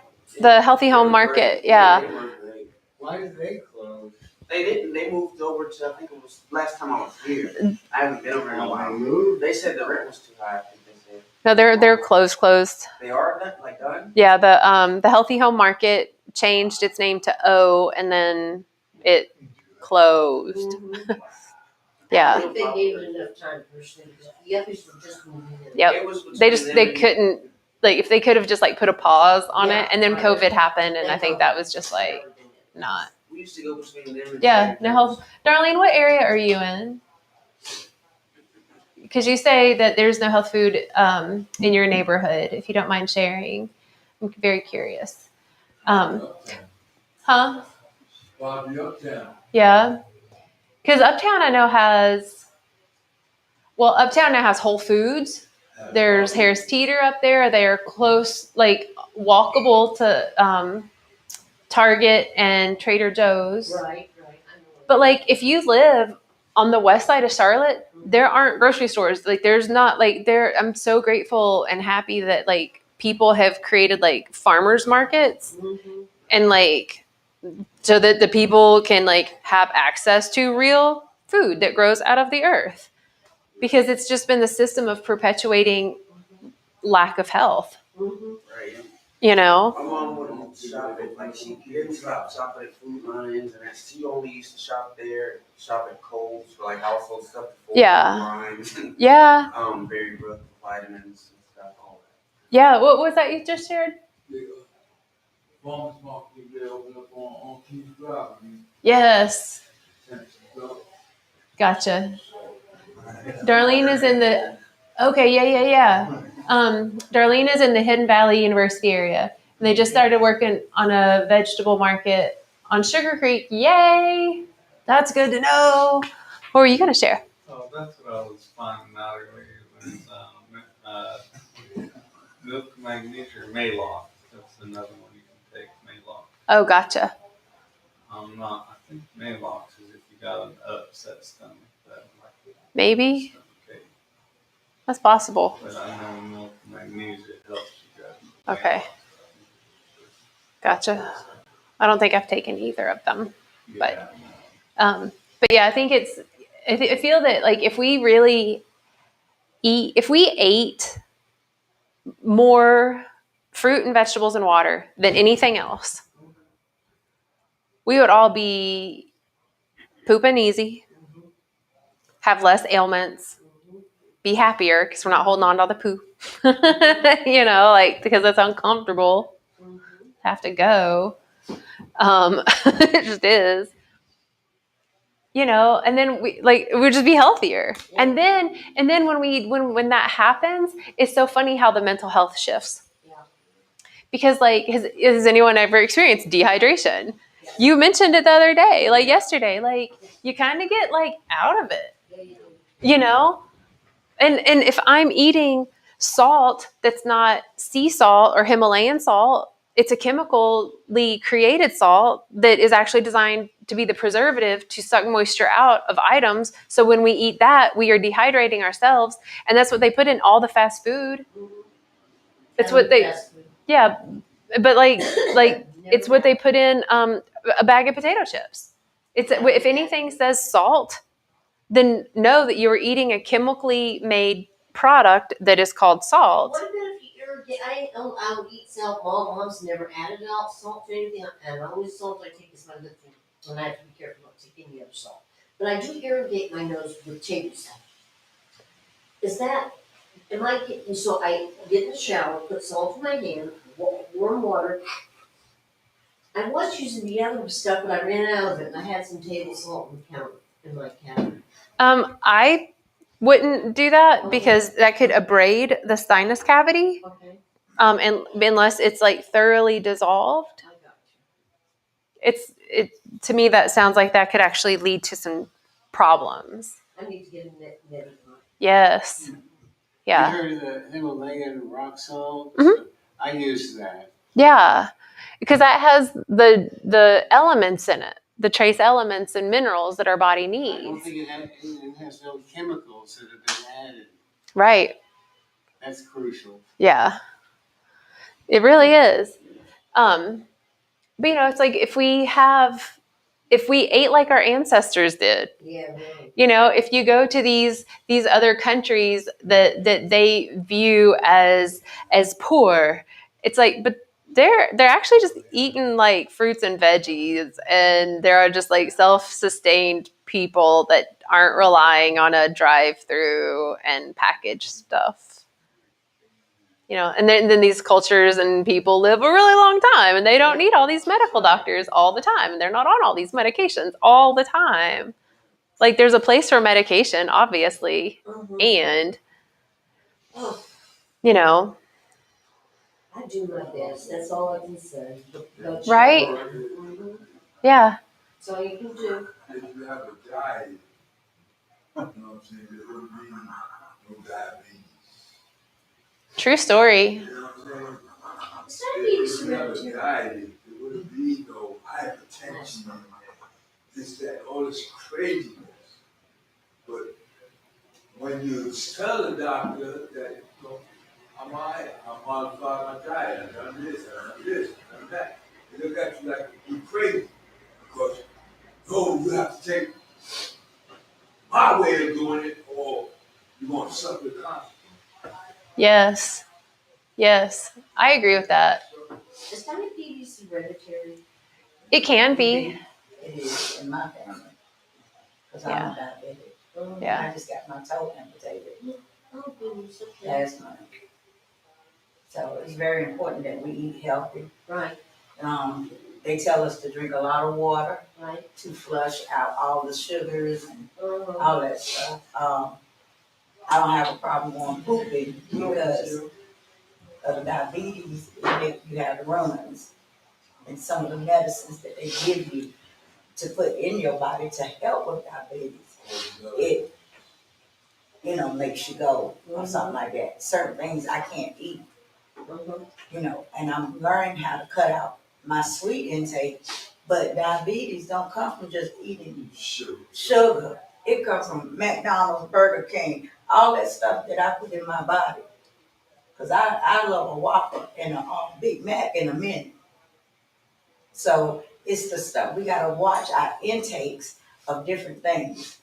The Healthy Home Market. Yeah. They were great. Why did they close? They didn't. They moved over to. I think it was last time I was here. I haven't been over in a They while. moved? They said the rent was too high. I think they said No, they're closed. they are done. Yeah. The Healthy Home Market changed its name to O, and then it closed. Mhm. I Yeah. think they gave it enough time personally, because the yuppies were just moving in. Yep. It was They between them they and- couldn't, like, if they could have just like put a pause on Yeah. it, and then Right. COVID happened, and I think that was just like not. We used to go between them. And Yeah. Trader No, Joe's. Darlene, what area are you in? Because you say that there's no health food in your neighborhood. If you don't mind sharing, I'm very curious. Huh? Bobby Uptown. Yeah. Because Uptown I know has, well, Uptown now has Whole Foods. There's Harris Teeter up there. They are close, like walkable to Target and Trader Joe's. Right, I know. But like if you live on the west side of Charlotte, there aren't grocery stores. Like there's not like there. I'm so grateful and happy that like people have created like farmers markets Mhm. and like so that the people can like have access to real food that grows out of the earth, because it's just been the system of perpetuating lack of health, Mhm. Right. you know? My mom wouldn't shop at, like, she didn't stop shopping at Food Lions, and that she only used to shop at Kohl's for, like, household stuff. Yeah. Grinds, and, Yeah. Berrybrook, vitamins and stuff, all that. Yeah. What was that you just shared? farmer's market they open up on Keys Drive. Yes. So, Gotcha. Darlene is in the, okay, yeah. Darlene is in the Hidden Valley University area. And they just started working on a vegetable market on Sugar Creek. Yay! That's good to know. What were you going to share? Oh, that's what I was finding out earlier was milk magnesia or Maalox. That's another one you can take, Maalox. Oh, gotcha. I think Maalox is if you got an upset stomach. That might Maybe. stomach ache. That's possible. But I know milk magnesia helps you guys. Okay. Gotcha. I don't think I've taken either of them. Yeah. But yeah, I think I feel that like if we really if we ate more fruit and vegetables and water than anything else, we would all be pooping easy, have less ailments, be happier because we're not holding on to all the poo. Like because it's uncomfortable to have to go. It just is. And then we'd just be healthier. Yeah. And then when that happens, it's so funny how the mental health shifts. Yeah. Because has anyone ever experienced dehydration? You mentioned it the other day, yesterday, you kind of get out of it, and if I'm eating salt that's not sea salt or Himalayan salt, it's a chemically created salt that is actually designed to be the preservative to suck moisture out of items. So when we eat that, we are dehydrating ourselves. And that's what they put in all the fast food. It's what they, yeah. But it's what they put in a bag of potato chips. If anything says salt, then know that you are eating a chemically made product that is called salt. What about if you irrigate? I don't eat salt. Mom's never added out salt to anything, and the only salt I take is my lip thing, and I have to be careful not to take any other salt. But I do irrigate my nose with table salt. Is that? Am I getting? So I get in the shower, put salt in my hand, warm water. I was using the other stuff, but I ran out of it, and I had some table salt in my cabinet. I wouldn't do that because that could abrade the sinus cavity. Okay. And unless it's thoroughly dissolved, I got you. to me that sounds like that could actually lead to some problems. I need to get a net. Yes. Yeah. You heard of the Himalayan rock salt? Mhm. I use that. Yeah, because that has the elements in it, the trace elements and minerals that our body I don't needs. think it has no chemicals that have been added. Right. That's crucial. Yeah. It really is. But it's like if we ate like our ancestors did. Yeah, really. If you go to these other countries that they view as poor, it's but they're actually just eating fruits and veggies, and there are just self-sustained people that aren't relying on a drive-through and packaged stuff. And then these cultures and people live a really long time, and they don't need all these medical doctors all the time, and they're not on all these medications all the time. There's a place for medication, obviously, and I do my best. That's all I can say. Right? Yeah. That's all you can do. If you have a diet, you know what I'm saying, there wouldn't be no diabetes. True story. You know what I'm saying? If you have a diet, there wouldn't be no hypertension, this, that, all this craziness. But when you tell the doctor that, I'm all right, I modified my diet, I done this, I done that, they look at you like you're crazy. Because, no, you have to take my way of doing it, or you're going to suffer the consequences. Yes. I agree with that. Is diabetes hereditary? It can be. It is in my family. Because I'm Yeah. diabetic. Yeah. I just got my toe amputated Oh, goodness, okay. last month. So it's very important that we eat healthy. Right. They tell us to drink a lot of water Right. to flush out all the sugars and Uh-huh. all that stuff. I don't have a problem on pooping because of the diabetes. It make you have runs, and some of the medicines that they give you to put in your body to help with diabetes, it makes you go or something like that. Certain things I can't eat, and I'm learning how to cut out my sweet intake. But diabetes don't come from just eating sugar. It comes from McDonald's, Burger King, all that stuff that I put in my body. Because I love a Whopper and a Big Mac in a minute. So it's the stuff, we got to watch our intakes of different things.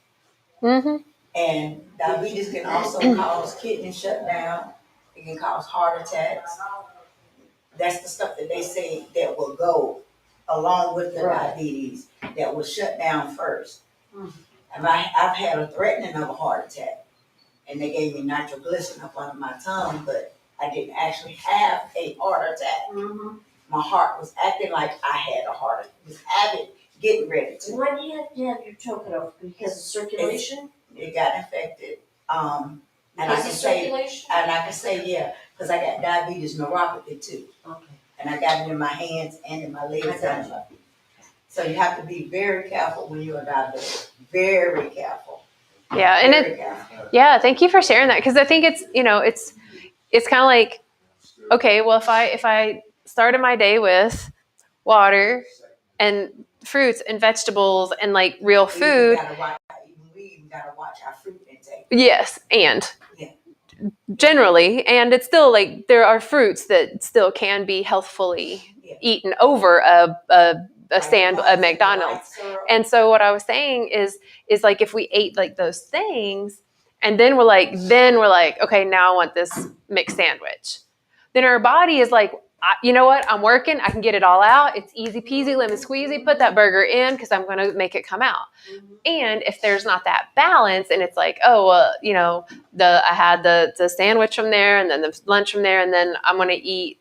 Mm-hmm. And diabetes can also cause kidney shutdown. It can cause heart attacks. That's the stuff that they say that will go along with the diabetes that will shut down first. And I've had a threatening of a heart attack. And they gave me nitroglycerin up under my tongue, but I didn't actually have a heart attack. My heart was acting like I had a heart attack. It was getting ready to. Why do you have to have your toe cut off? Because of circulation? It got infected. And I Because can of say, circulation? yeah, because I got diabetes neuropathy too. Okay. And I got it in my hands and in my legs. So you have to be very careful when you're diabetic. Very careful. Yeah, and yeah, thank you for sharing that, because I think it's kind of like, okay, well, if I started my day with water and fruits and vegetables and like real food, We even gotta watch our fruit intake. yes, and generally, and it's still like there are fruits that still can be healthfully eaten over a McDonald's. And so what I was saying is like, if we ate like those things and then we're like, okay, now I want this mixed sandwich. Then our body is like, you know what? I'm working. I can get it all out. It's easy peasy, lemon squeezy. Put that burger in because I'm going to make it come out. And if there's not that balance, and it's like, oh, well, I had the sandwich from there, and then the lunch from there, and then I'm going to eat,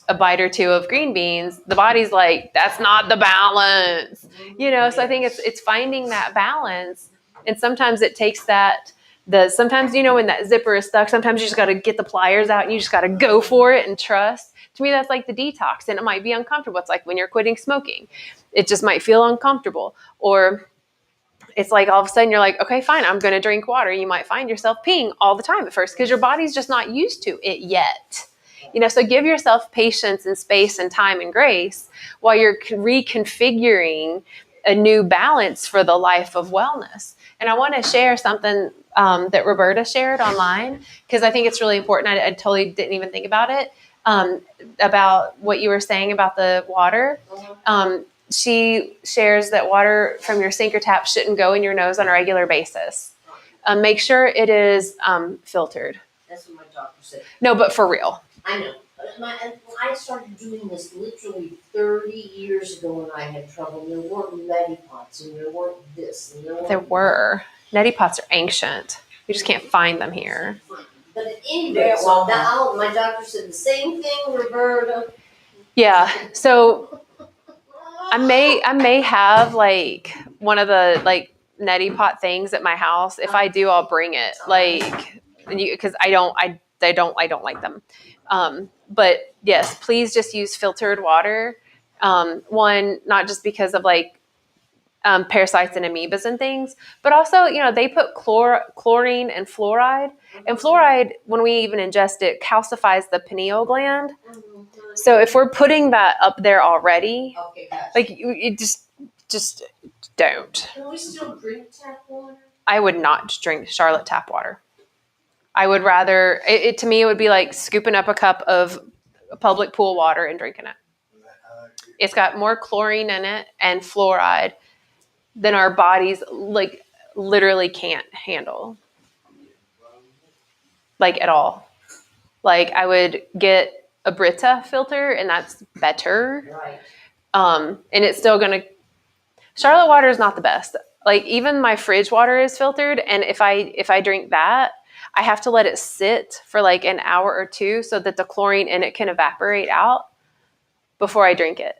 a bite or two of green beans. The body's like, that's not the balance, So I think it's finding that balance, and sometimes it takes that. Sometimes when that zipper is stuck, sometimes you just got to get the pliers out and you just got to go for it and trust. To me, that's like the detox, and it might be uncomfortable. It's like when you're quitting smoking, it just might feel uncomfortable, or it's like all of a sudden you're like, okay, fine, I'm going to drink water. You might find yourself peeing all the time at first because your body's just not used to it yet. So give yourself patience and space and time and grace while you're reconfiguring a new balance for the life of wellness. And I want to share something that Roberta shared online, because I think it's really important. I totally didn't even think about it, about what you were saying about the water. She shares that water from your sink or tap shouldn't go in your nose on a regular basis. Make sure it is filtered. That's what my doctor said. No, but for real. I know. I started doing this literally 30 years ago when I had trouble. There weren't neti pots, and there weren't this, and there were. Neti pots are ancient. We just can't find them here. But anyway, so my doctor said the same thing, Roberta. Yeah. So I may have like one of the like neti pot things at my house. If I do, I'll bring it. Like, because I don't like them. But yes, please just use filtered water. One, not just because of like parasites and amoebas and things, but also, they put chlorine and fluoride. And fluoride, when we even ingest it, calcifies the pineal gland. So if we're putting that up there already, like you just don't. Can we still drink tap water? I would not drink Charlotte tap water. I would rather, to me, it would be like scooping up a cup of public pool water and drinking it. It's got more chlorine in it and fluoride than our bodies like literally can't handle. Like at all. Like I would get a Brita filter, and that's better. Right. And it's still gonna. Charlotte water is not the best. Like even my fridge water is filtered, and if I drink that, I have to let it sit for like an hour or two so that the chlorine in it can evaporate out before I drink it.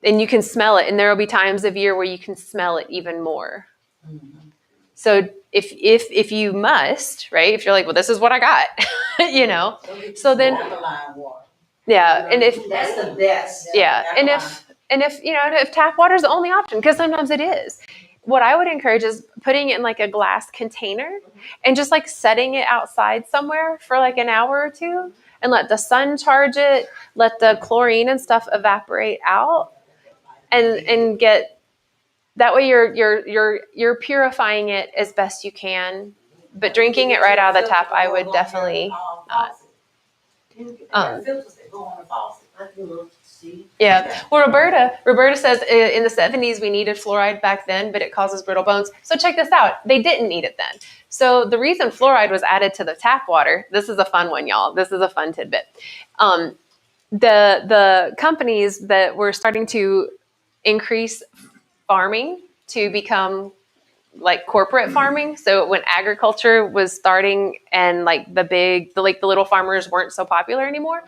And you can smell it, and there will be times of year where you can smell it even more. So if you must, right? If you're like, well, this is what I got, you know. So then, Alkaline water. yeah, and if That's the best. yeah, and if you know, if tap water is the only option, because sometimes it is. What I would encourage is putting it in like a glass container and just like setting it outside somewhere for like an hour or two, and let the sun charge it, let the chlorine and stuff evaporate out, and get. That way you're purifying it as best you can, but drinking it right out of the tap, I would definitely not. Filters that go on the faucet. I can look to see. Yeah. Well, Roberta says in the 70s we needed fluoride back then, but it causes brittle bones. So check this out. They didn't need it then. So the reason fluoride was added to the tap water, this is a fun one, y'all. This is a fun tidbit. The companies that were starting to increase farming to become like corporate farming. So when agriculture was starting and like the little farmers weren't so popular anymore.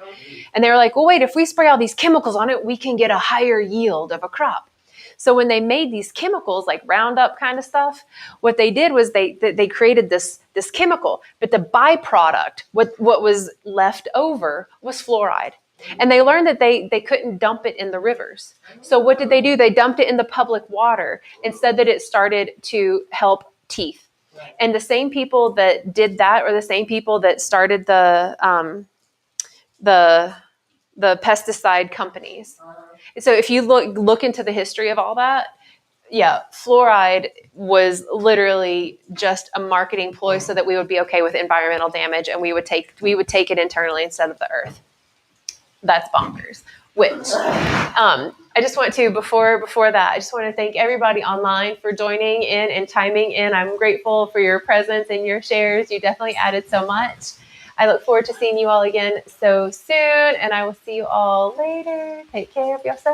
And they were like, well, wait, if we spray all these chemicals on it, we can get a higher yield of a crop. So when they made these chemicals, like Roundup kind of stuff, what they did was they created this chemical, but the byproduct, what was left over was fluoride. And they learned that they couldn't dump it in the rivers. So what did they do? They dumped it in the public water and said that it started to help teeth. And the same people that did that are the same people that started the pesticide companies. So if you look into the history of all that, yeah, fluoride was literally just a marketing ploy so that we would be okay with environmental damage, and we would take it internally instead of the earth. That's bonkers. Which I just want to before that, I just want to thank everybody online for joining in and chiming in. I'm grateful for your presence and your shares. You definitely added so much. I look forward to seeing you all again so soon, and I will see you all later. Take care of yourself.